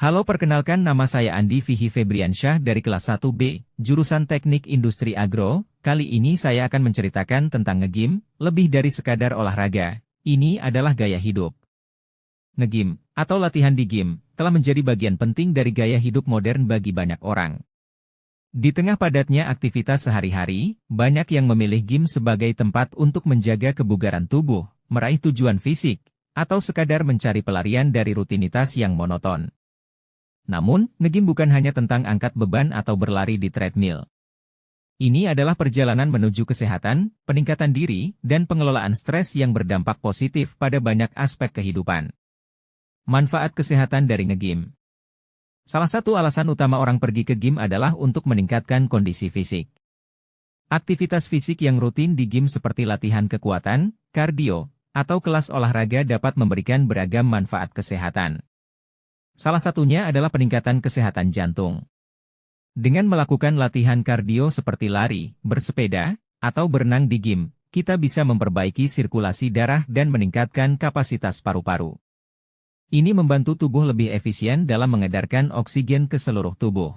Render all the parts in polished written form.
Halo, perkenalkan, nama saya Andi Vihi Febriansyah dari kelas 1B, jurusan Teknik Industri Agro. Kali ini saya akan menceritakan tentang nge-gym, lebih dari sekadar olahraga. Ini adalah gaya hidup. Nge-gym, atau latihan di gym, telah menjadi bagian penting dari gaya hidup modern bagi banyak orang. Di tengah padatnya aktivitas sehari-hari, banyak yang memilih gym sebagai tempat untuk menjaga kebugaran tubuh, meraih tujuan fisik, atau sekadar mencari pelarian dari rutinitas yang monoton. Namun, nge-gym bukan hanya tentang angkat beban atau berlari di treadmill. Ini adalah perjalanan menuju kesehatan, peningkatan diri, dan pengelolaan stres yang berdampak positif pada banyak aspek kehidupan. Manfaat kesehatan dari nge-gym. Salah satu alasan utama orang pergi ke gym adalah untuk meningkatkan kondisi fisik. Aktivitas fisik yang rutin di gym seperti latihan kekuatan, kardio, atau kelas olahraga dapat memberikan beragam manfaat kesehatan. Salah satunya adalah peningkatan kesehatan jantung. Dengan melakukan latihan kardio seperti lari, bersepeda, atau berenang di gym, kita bisa memperbaiki sirkulasi darah dan meningkatkan kapasitas paru-paru. Ini membantu tubuh lebih efisien dalam mengedarkan oksigen ke seluruh tubuh.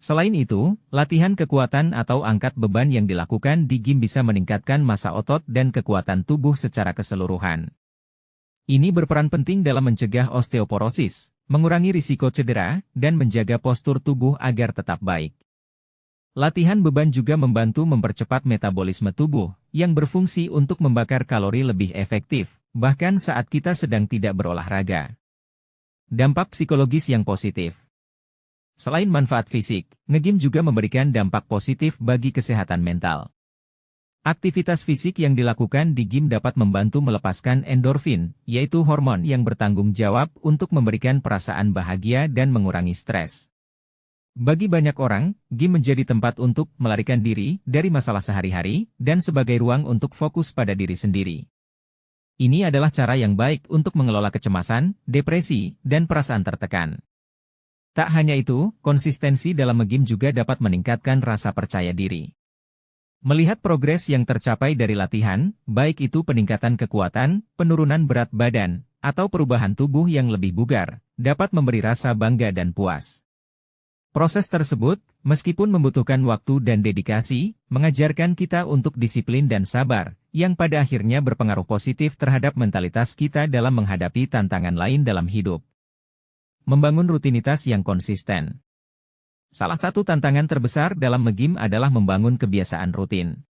Selain itu, latihan kekuatan atau angkat beban yang dilakukan di gym bisa meningkatkan massa otot dan kekuatan tubuh secara keseluruhan. Ini berperan penting dalam mencegah osteoporosis, mengurangi risiko cedera, dan menjaga postur tubuh agar tetap baik. Latihan beban juga membantu mempercepat metabolisme tubuh, yang berfungsi untuk membakar kalori lebih efektif, bahkan saat kita sedang tidak berolahraga. Dampak psikologis yang positif. Selain manfaat fisik, nge-gym juga memberikan dampak positif bagi kesehatan mental. Aktivitas fisik yang dilakukan di gym dapat membantu melepaskan endorfin, yaitu hormon yang bertanggung jawab untuk memberikan perasaan bahagia dan mengurangi stres. Bagi banyak orang, gym menjadi tempat untuk melarikan diri dari masalah sehari-hari dan sebagai ruang untuk fokus pada diri sendiri. Ini adalah cara yang baik untuk mengelola kecemasan, depresi, dan perasaan tertekan. Tak hanya itu, konsistensi dalam nge-gym juga dapat meningkatkan rasa percaya diri. Melihat progres yang tercapai dari latihan, baik itu peningkatan kekuatan, penurunan berat badan, atau perubahan tubuh yang lebih bugar, dapat memberi rasa bangga dan puas. Proses tersebut, meskipun membutuhkan waktu dan dedikasi, mengajarkan kita untuk disiplin dan sabar, yang pada akhirnya berpengaruh positif terhadap mentalitas kita dalam menghadapi tantangan lain dalam hidup. Membangun rutinitas yang konsisten. Salah satu tantangan terbesar dalam nge-gym adalah membangun kebiasaan rutin.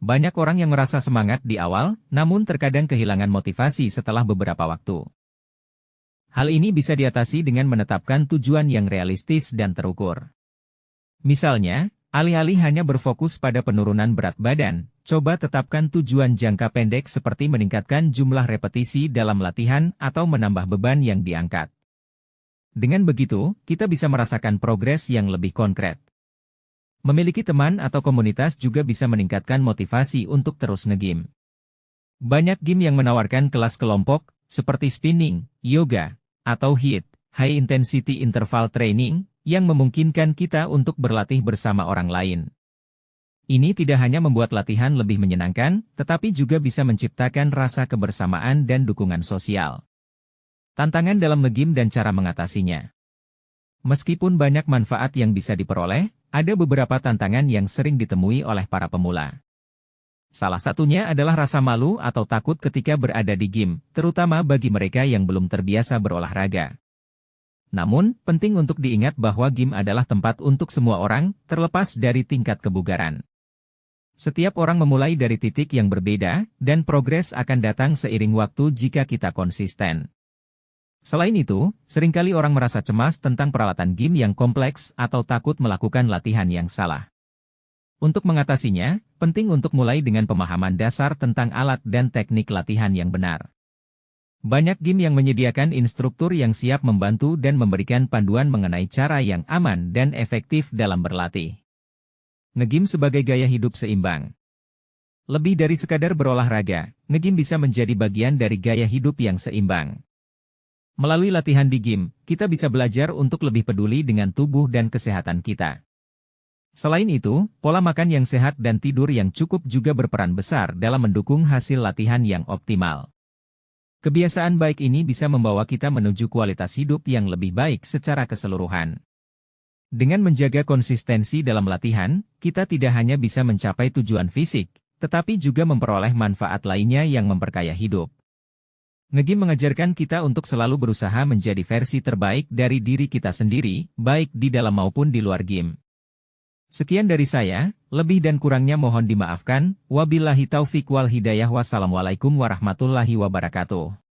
Banyak orang yang merasa semangat di awal, namun terkadang kehilangan motivasi setelah beberapa waktu. Hal ini bisa diatasi dengan menetapkan tujuan yang realistis dan terukur. Misalnya, alih-alih hanya berfokus pada penurunan berat badan, coba tetapkan tujuan jangka pendek seperti meningkatkan jumlah repetisi dalam latihan atau menambah beban yang diangkat. Dengan begitu, kita bisa merasakan progres yang lebih konkret. Memiliki teman atau komunitas juga bisa meningkatkan motivasi untuk terus nge-gym. Banyak gym yang menawarkan kelas kelompok, seperti spinning, yoga, atau HIIT, High Intensity Interval Training, yang memungkinkan kita untuk berlatih bersama orang lain. Ini tidak hanya membuat latihan lebih menyenangkan, tetapi juga bisa menciptakan rasa kebersamaan dan dukungan sosial. Tantangan dalam nge-gym dan cara mengatasinya. Meskipun banyak manfaat yang bisa diperoleh, ada beberapa tantangan yang sering ditemui oleh para pemula. Salah satunya adalah rasa malu atau takut ketika berada di gym, terutama bagi mereka yang belum terbiasa berolahraga. Namun, penting untuk diingat bahwa gym adalah tempat untuk semua orang, terlepas dari tingkat kebugaran. Setiap orang memulai dari titik yang berbeda, dan progres akan datang seiring waktu jika kita konsisten. Selain itu, seringkali orang merasa cemas tentang peralatan gym yang kompleks atau takut melakukan latihan yang salah. Untuk mengatasinya, penting untuk mulai dengan pemahaman dasar tentang alat dan teknik latihan yang benar. Banyak gym yang menyediakan instruktur yang siap membantu dan memberikan panduan mengenai cara yang aman dan efektif dalam berlatih. Nge-gym sebagai gaya hidup seimbang. Lebih dari sekadar berolahraga, nge-gym bisa menjadi bagian dari gaya hidup yang seimbang. Melalui latihan di gym, kita bisa belajar untuk lebih peduli dengan tubuh dan kesehatan kita. Selain itu, pola makan yang sehat dan tidur yang cukup juga berperan besar dalam mendukung hasil latihan yang optimal. Kebiasaan baik ini bisa membawa kita menuju kualitas hidup yang lebih baik secara keseluruhan. Dengan menjaga konsistensi dalam latihan, kita tidak hanya bisa mencapai tujuan fisik, tetapi juga memperoleh manfaat lainnya yang memperkaya hidup. Nge-gym mengajarkan kita untuk selalu berusaha menjadi versi terbaik dari diri kita sendiri, baik di dalam maupun di luar game. Sekian dari saya, lebih dan kurangnya mohon dimaafkan. Wabillahi taufiq wal hidayah. Wassalamualaikum warahmatullahi wabarakatuh.